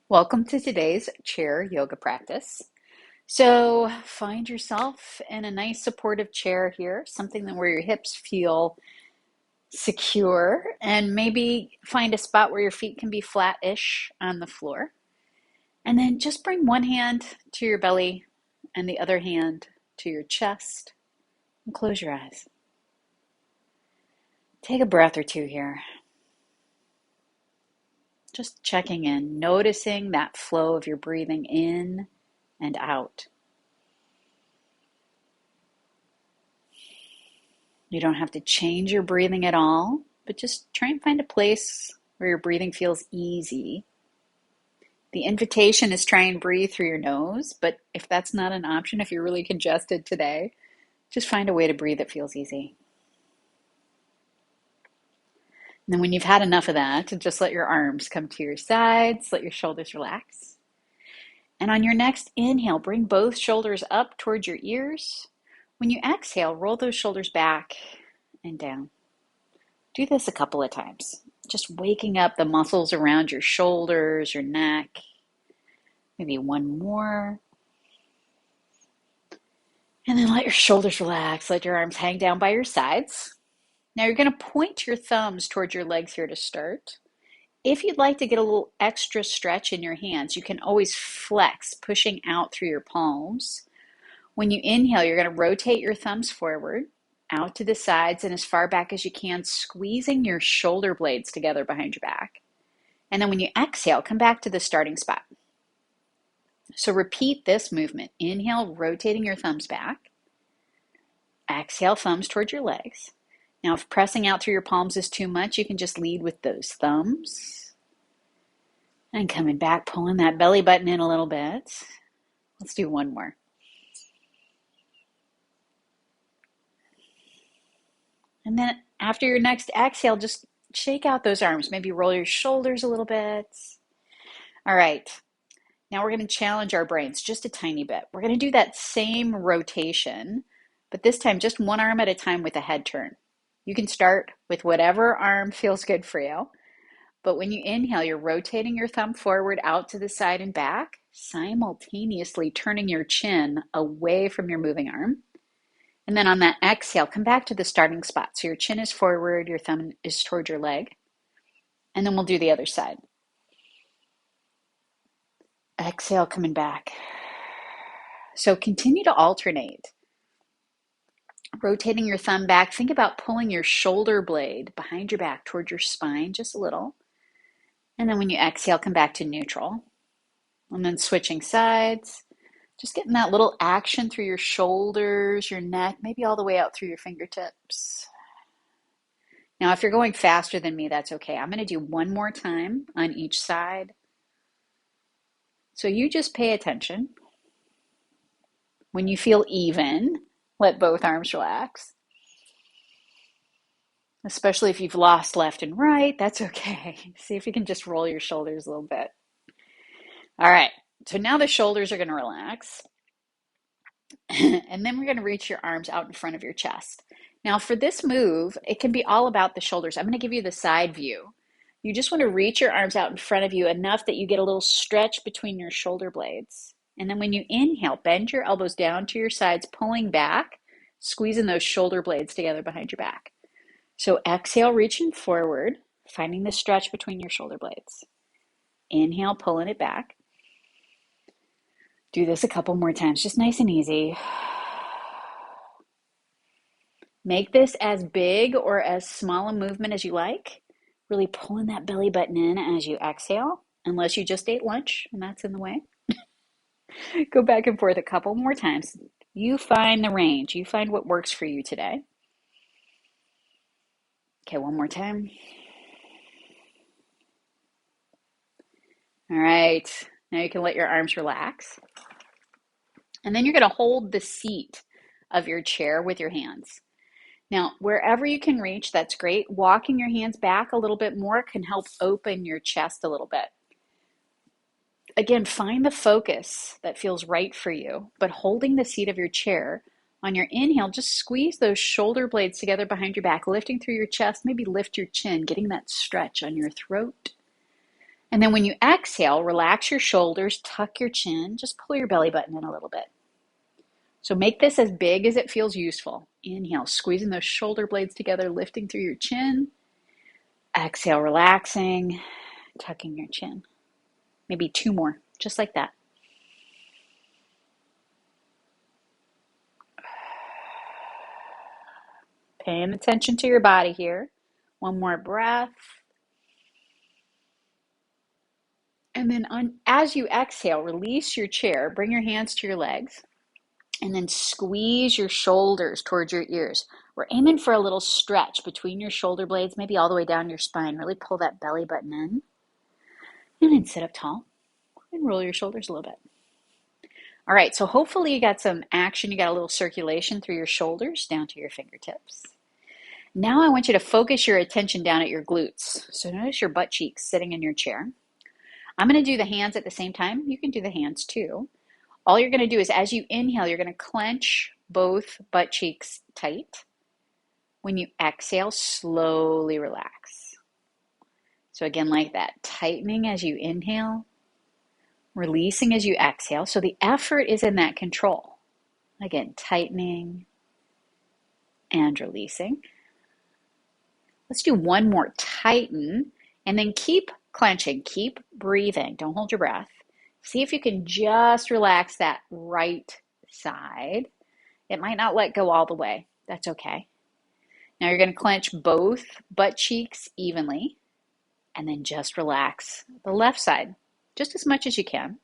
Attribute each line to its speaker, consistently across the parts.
Speaker 1: Welcome to today's chair yoga practice. So find yourself in a nice supportive chair here, something that where your hips feel secure, and maybe find a spot where your feet can be flat-ish on the floor. And then just bring one hand to your belly and the other hand to your chest and close your eyes. Take a breath or two here. Just checking in, noticing that flow of your breathing in and out. You don't have to change your breathing at all, but just try and find a place where your breathing feels easy. The invitation is try and breathe through your nose, but if that's not an option, if you're really congested today, just find a way to breathe that feels easy. And then when you've had enough of that, just let your arms come to your sides, let your shoulders relax. And on your next inhale, bring both shoulders up towards your ears. When you exhale, roll those shoulders back and down. Do this a couple of times, just waking up the muscles around your shoulders, your neck. Maybe one more. And then let your shoulders relax. Let your arms hang down by your sides. Now you're going to point your thumbs towards your legs here to start. If you'd like to get a little extra stretch in your hands, you can always flex, pushing out through your palms. When you inhale, you're going to rotate your thumbs forward, out to the sides and as far back as you can, squeezing your shoulder blades together behind your back. And then when you exhale, come back to the starting spot. So repeat this movement. Inhale, rotating your thumbs back. Exhale, thumbs towards your legs. Now, if pressing out through your palms is too much, you can just lead with those thumbs. And coming back, pulling that belly button in a little bit. Let's do one more. And then after your next exhale, just shake out those arms. Maybe roll your shoulders a little bit. All right. Now we're going to challenge our brains just a tiny bit. We're going to do that same rotation, but this time just one arm at a time with a head turn. You can start with whatever arm feels good for you. But when you inhale, you're rotating your thumb forward, out to the side and back, simultaneously turning your chin away from your moving arm. And then on that exhale, come back to the starting spot. So your chin is forward, your thumb is toward your leg. And then we'll do the other side. Exhale, coming back. So continue to alternate. Rotating your thumb back. Think about pulling your shoulder blade behind your back toward your spine just a little. And then when you exhale, come back to neutral. And then switching sides. Just getting that little action through your shoulders, your neck, maybe all the way out through your fingertips. Now, if you're going faster than me, that's okay. I'm going to do one more time on each side. So you just pay attention. When you feel even, let both arms relax. Especially if you've lost left and right, that's okay. See if you can just roll your shoulders a little bit. All right, so now the shoulders are going to relax. And then we're going to reach your arms out in front of your chest. Now for this move, it can be all about the shoulders. I'm going to give you the side view. You just want to reach your arms out in front of you enough that you get a little stretch between your shoulder blades. And then when you inhale, bend your elbows down to your sides, pulling back, squeezing those shoulder blades together behind your back. So exhale, reaching forward, finding the stretch between your shoulder blades. Inhale, pulling it back. Do this a couple more times, just nice and easy. Make this as big or as small a movement as you like. Really pulling that belly button in as you exhale, unless you just ate lunch and that's in the way. Go back and forth a couple more times. You find the range. You find what works for you today. Okay, one more time. All right, now you can let your arms relax. And then you're going to hold the seat of your chair with your hands. Now, wherever you can reach, that's great. Walking your hands back a little bit more can help open your chest a little bit. Again, find the focus that feels right for you, but holding the seat of your chair. On your inhale, just squeeze those shoulder blades together behind your back, lifting through your chest, maybe lift your chin, getting that stretch on your throat. And then when you exhale, relax your shoulders, tuck your chin, just pull your belly button in a little bit. So make this as big as it feels useful. Inhale, squeezing those shoulder blades together, lifting through your chin. Exhale, relaxing, tucking your chin. Maybe 2 more, just like that. Paying attention to your body here. 1 more breath. And then as you exhale, release your chair, bring your hands to your legs, and then squeeze your shoulders towards your ears. We're aiming for a little stretch between your shoulder blades, maybe all the way down your spine. Really pull that belly button in. And then sit up tall and roll your shoulders a little bit. All right, so hopefully you got some action. You got a little circulation through your shoulders down to your fingertips. Now I want you to focus your attention down at your glutes. So notice your butt cheeks sitting in your chair. I'm going to do the hands at the same time. You can do the hands too. All you're going to do is as you inhale, you're going to clench both butt cheeks tight. When you exhale, slowly relax. So again, like that, tightening as you inhale, releasing as you exhale. So the effort is in that control. Again, tightening and releasing. Let's do 1 more. Tighten and then keep clenching, keep breathing. Don't hold your breath. See if you can just relax that right side. It might not let go all the way. That's okay. Now you're going to clench both butt cheeks evenly and then just relax the left side just as much as you can.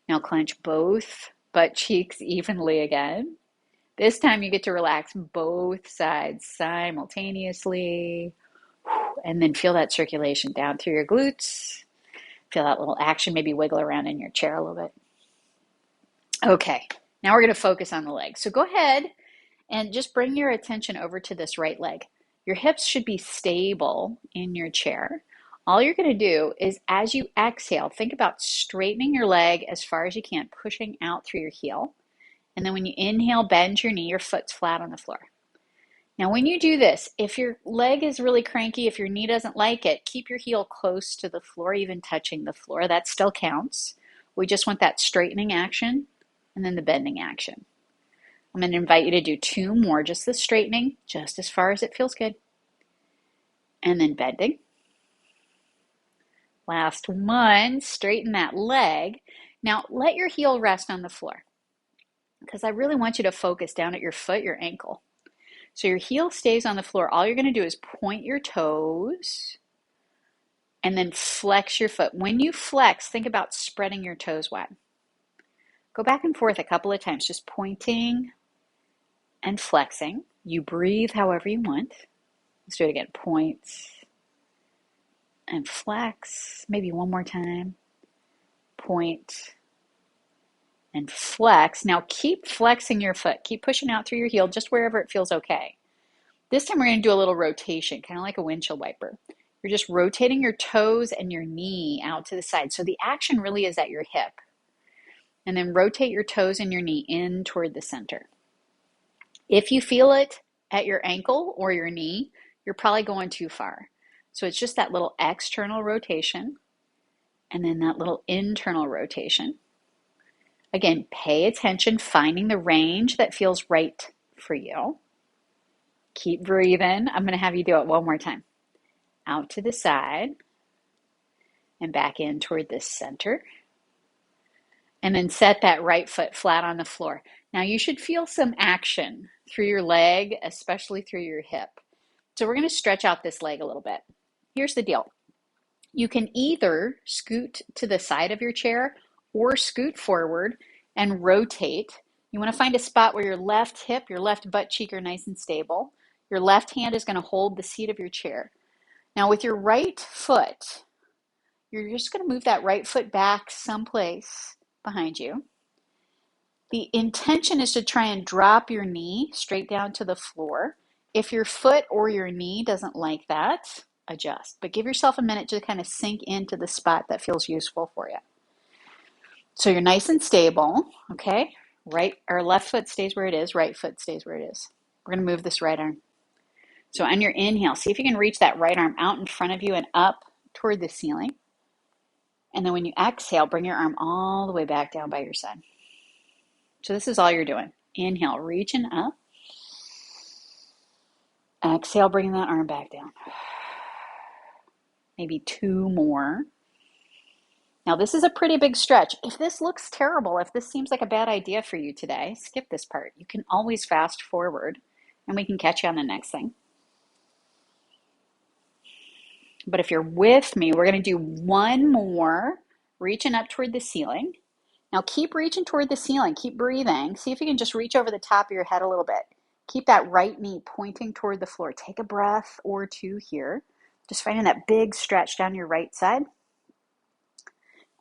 Speaker 1: Now clench both butt cheeks evenly again. This time you get to relax both sides simultaneously. And then feel that circulation down through your glutes. Feel that little action, maybe wiggle around in your chair a little bit. Okay, now we're going to focus on the legs. So go ahead and just bring your attention over to this right leg. Your hips should be stable in your chair. All you're going to do is as you exhale, think about straightening your leg as far as you can, pushing out through your heel. And then when you inhale, bend your knee, your foot's flat on the floor. Now when you do this, if your leg is really cranky, if your knee doesn't like it, keep your heel close to the floor, even touching the floor. That still counts. We just want that straightening action and then the bending action. I'm going to invite you to do 2 more, just the straightening, just as far as it feels good. And then bending. Last one, straighten that leg. Now let your heel rest on the floor because I really want you to focus down at your foot, your ankle. So your heel stays on the floor. All you're going to do is point your toes and then flex your foot. When you flex, think about spreading your toes wide. Go back and forth a couple of times, just pointing and flexing. You breathe however you want. Let's do it again. Point and flex. Maybe 1 more time. Point and flex. Now keep flexing your foot. Keep pushing out through your heel just wherever it feels okay. This time we're going to do a little rotation, kind of like a windshield wiper. You're just rotating your toes and your knee out to the side. So the action really is at your hip. And then rotate your toes and your knee in toward the center. If you feel it at your ankle or your knee, you're probably going too far. So it's just that little external rotation and then that little internal rotation. Again, pay attention, finding the range that feels right for you. Keep breathing. I'm going to have you do it 1 more time. Out to the side and back in toward the center. And then set that right foot flat on the floor. Now you should feel some action through your leg, especially through your hip. So we're going to stretch out this leg a little bit. Here's the deal. You can either scoot to the side of your chair or scoot forward and rotate. You want to find a spot where your left hip, your left butt cheek are nice and stable. Your left hand is going to hold the seat of your chair. Now with your right foot, you're just going to move that right foot back someplace behind you. The intention is to try and drop your knee straight down to the floor. If your foot or your knee doesn't like that, adjust. But give yourself a minute to kind of sink into the spot that feels useful for you. So you're nice and stable, okay? Right or left foot stays where it is, right foot stays where it is. We're going to move this right arm. So on your inhale, see if you can reach that right arm out in front of you and up toward the ceiling. And then when you exhale, bring your arm all the way back down by your side. So this is all you're doing. Inhale, reaching up. Exhale, bringing that arm back down. Maybe 2 more. Now this is a pretty big stretch. If this looks terrible, if this seems like a bad idea for you today, skip this part. You can always fast forward and we can catch you on the next thing. But if you're with me, we're going to do one more, reaching up toward the ceiling. Now keep reaching toward the ceiling, keep breathing. See if you can just reach over the top of your head a little bit. Keep that right knee pointing toward the floor. Take a breath or two here. Just finding that big stretch down your right side.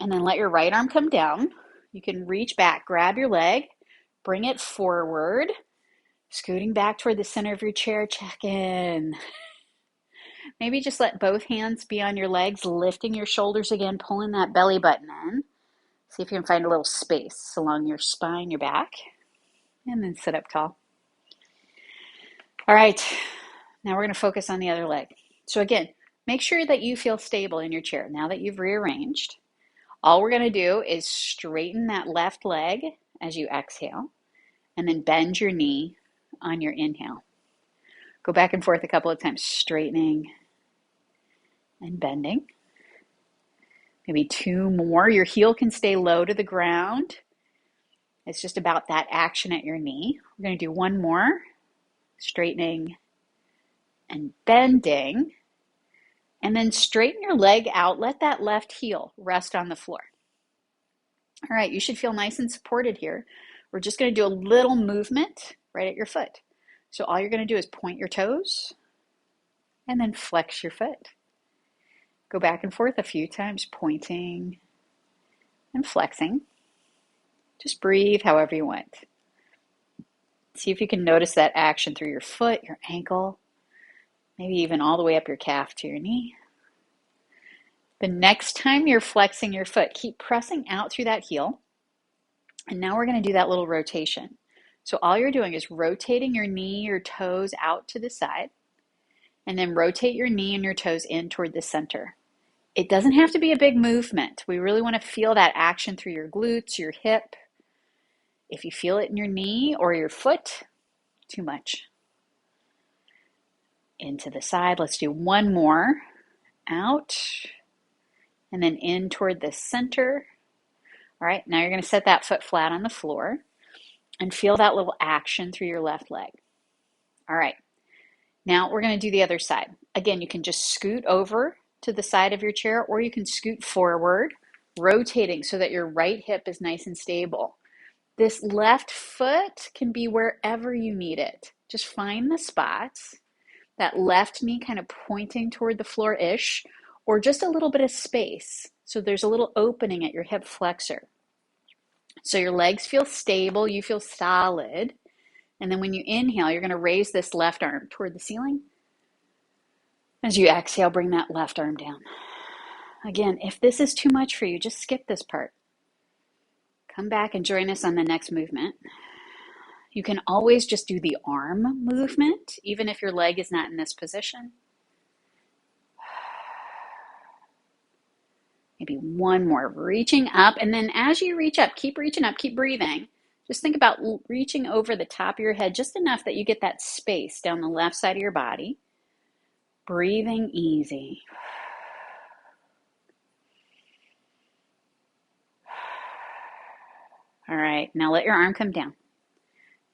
Speaker 1: And then let your right arm come down. You can reach back, grab your leg, bring it forward, scooting back toward the center of your chair, check in. Maybe just let both hands be on your legs, lifting your shoulders again, pulling that belly button in. See if you can find a little space along your spine, your back, and then sit up tall. All right, now we're going to focus on the other leg. So again, make sure that you feel stable in your chair. Now that you've rearranged, all we're going to do is straighten that left leg as you exhale, and then bend your knee on your inhale. Go back and forth a couple of times, straightening and bending. Maybe 2 more. Your heel can stay low to the ground. It's just about that action at your knee. We're going to do 1 more, straightening and bending. And then straighten your leg out. Let that left heel rest on the floor. All right, you should feel nice and supported here. We're just going to do a little movement right at your foot. So all you're going to do is point your toes and then flex your foot. Go back and forth a few times, pointing and flexing. Just breathe however you want. See if you can notice that action through your foot, your ankle, maybe even all the way up your calf to your knee. The next time you're flexing your foot, keep pressing out through that heel. And now we're going to do that little rotation. So all you're doing is rotating your knee, your toes out to the side, and then rotate your knee and your toes in toward the center. It doesn't have to be a big movement. We really want to feel that action through your glutes, your hip. If you feel it in your knee or your foot, too much. Into the side. Let's do 1 more. Out. And then in toward the center. All right, now you're going to set that foot flat on the floor and feel that little action through your left leg. All right, now we're going to do the other side. Again, you can just scoot over to the side of your chair, or you can scoot forward, rotating so that your right hip is nice and stable. This left foot can be wherever you need it. Just find the spots, that left knee kind of pointing toward the floor-ish, or just a little bit of space. So there's a little opening at your hip flexor. So your legs feel stable, you feel solid. And then when you inhale, you're going to raise this left arm toward the ceiling. As you exhale, bring that left arm down. Again, if this is too much for you, just skip this part. Come back and join us on the next movement. You can always just do the arm movement, even if your leg is not in this position. Maybe 1 more, reaching up. And then as you reach up, keep reaching up, keep breathing. Just think about reaching over the top of your head just enough that you get that space down the left side of your body. Breathing easy. All right, now let your arm come down.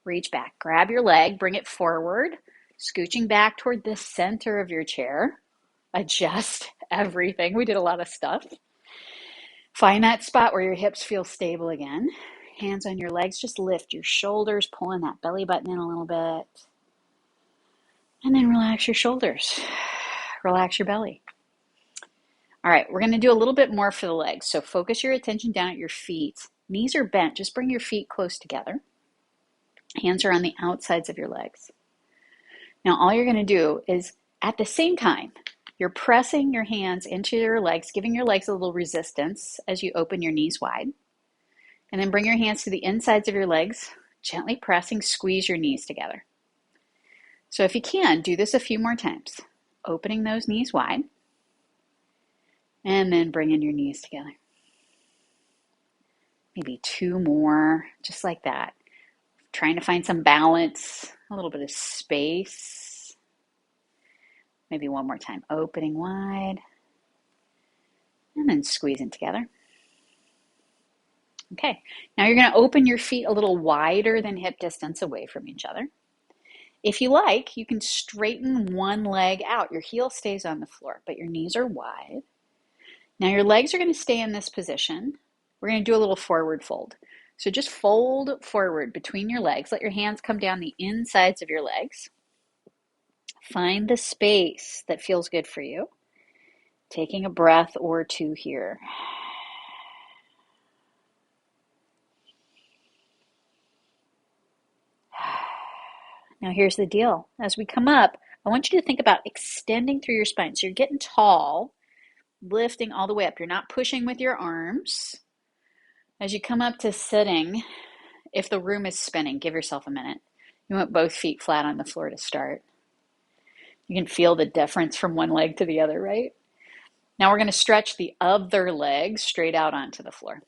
Speaker 1: Reach back, grab your leg, bring it forward, scooching back toward the center of your chair. Adjust everything. We did a lot of stuff. Find that spot where your hips feel stable again. Hands on your legs, just lift your shoulders, pulling that belly button in a little bit. And then relax your shoulders. Relax your belly. All right, we're going to do a little bit more for the legs. So focus your attention down at your feet. Knees are bent. Just bring your feet close together. Hands are on the outsides of your legs. Now all you're going to do is, at the same time, you're pressing your hands into your legs, giving your legs a little resistance as you open your knees wide. And then bring your hands to the insides of your legs, gently pressing, squeeze your knees together. So if you can, do this a few more times. Opening those knees wide, and then bringing your knees together. Maybe two more, just like that. Trying to find some balance, a little bit of space. Maybe one more time, opening wide, and then squeezing together. Okay, now you're going to open your feet a little wider than hip distance away from each other. If you like, you can straighten one leg out. Your heel stays on the floor, but your knees are wide. Now your legs are going to stay in this position. We're going to do a little forward fold. So just fold forward between your legs. Let your hands come down the insides of your legs. Find the space that feels good for you. Taking a breath or two here. Now here's the deal. As we come up, I want you to think about extending through your spine. So you're getting tall, lifting all the way up. You're not pushing with your arms. As you come up to sitting, if the room is spinning, give yourself a minute. You want both feet flat on the floor to start. You can feel the difference from one leg to the other, right? Now we're going to stretch the other leg straight out onto the floor.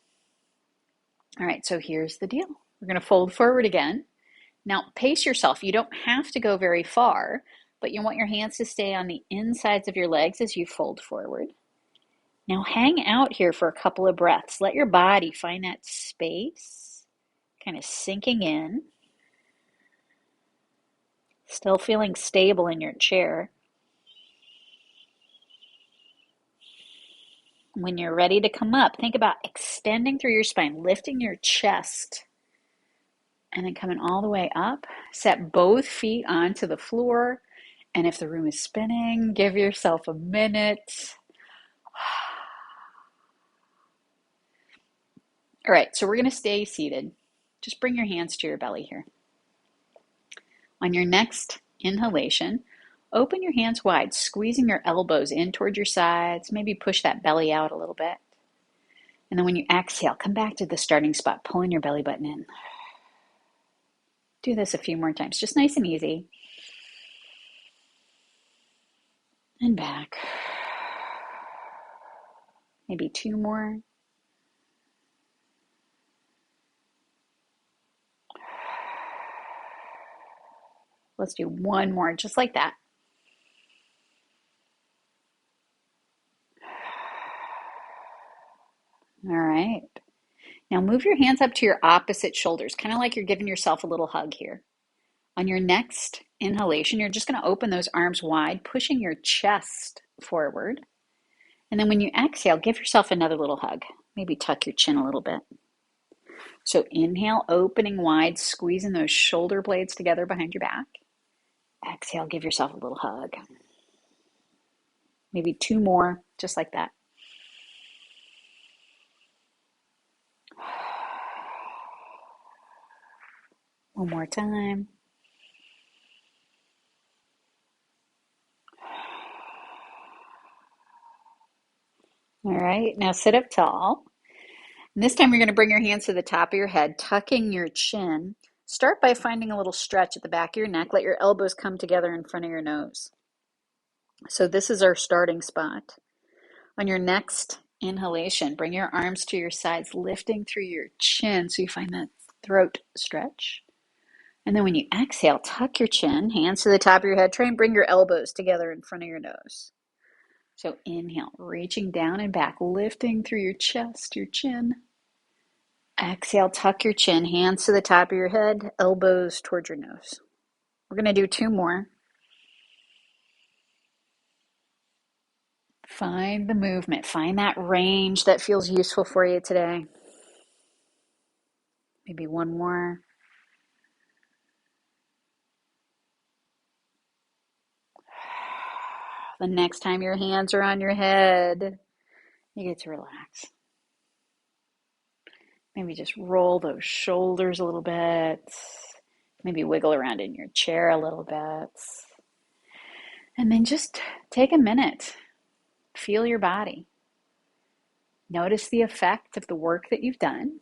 Speaker 1: All right, so here's the deal. We're going to fold forward again. Now pace yourself. You don't have to go very far, but you want your hands to stay on the insides of your legs as you fold forward. Now hang out here for a couple of breaths. Let your body find that space, kind of sinking in. Still feeling stable in your chair. When you're ready to come up, think about extending through your spine, lifting your chest, and then coming all the way up. Set both feet onto the floor, and if the room is spinning, give yourself a minute. All right, so we're going to stay seated. Just bring your hands to your belly here. On your next inhalation, open your hands wide, squeezing your elbows in toward your sides. Maybe push that belly out a little bit. And then when you exhale, come back to the starting spot, pulling your belly button in. Do this a few more times, just nice and easy. And back. Maybe two more. Let's do one more, just like that. All right. Now move your hands up to your opposite shoulders, kind of like you're giving yourself a little hug here. On your next inhalation, you're just going to open those arms wide, pushing your chest forward. And then when you exhale, give yourself another little hug. Maybe tuck your chin a little bit. So inhale, opening wide, squeezing those shoulder blades together behind your back. Exhale, give yourself a little hug. Maybe two more, just like that. One more time. All right, now sit up tall. And this time you're going to bring your hands to the top of your head, tucking your chin. Start by finding a little stretch at the back of your neck. Let your elbows come together in front of your nose. So this is our starting spot. On your next inhalation, bring your arms to your sides, lifting through your chin so you find that throat stretch. And then when you exhale, tuck your chin, hands to the top of your head. Try and bring your elbows together in front of your nose. So inhale, reaching down and back, lifting through your chest, your chin. Exhale, tuck your chin, hands to the top of your head, elbows towards your nose. We're going to do two more. Find the movement, find that range that feels useful for you today. Maybe one more. The next time your hands are on your head, you get to relax. Maybe just roll those shoulders a little bit. Maybe wiggle around in your chair a little bit. And then just take a minute. Feel your body. Notice the effect of the work that you've done.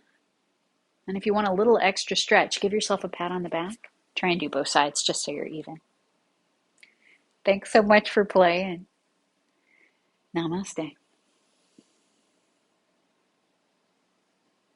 Speaker 1: And if you want a little extra stretch, give yourself a pat on the back. Try and do both sides just so you're even. Thanks so much for playing. Namaste.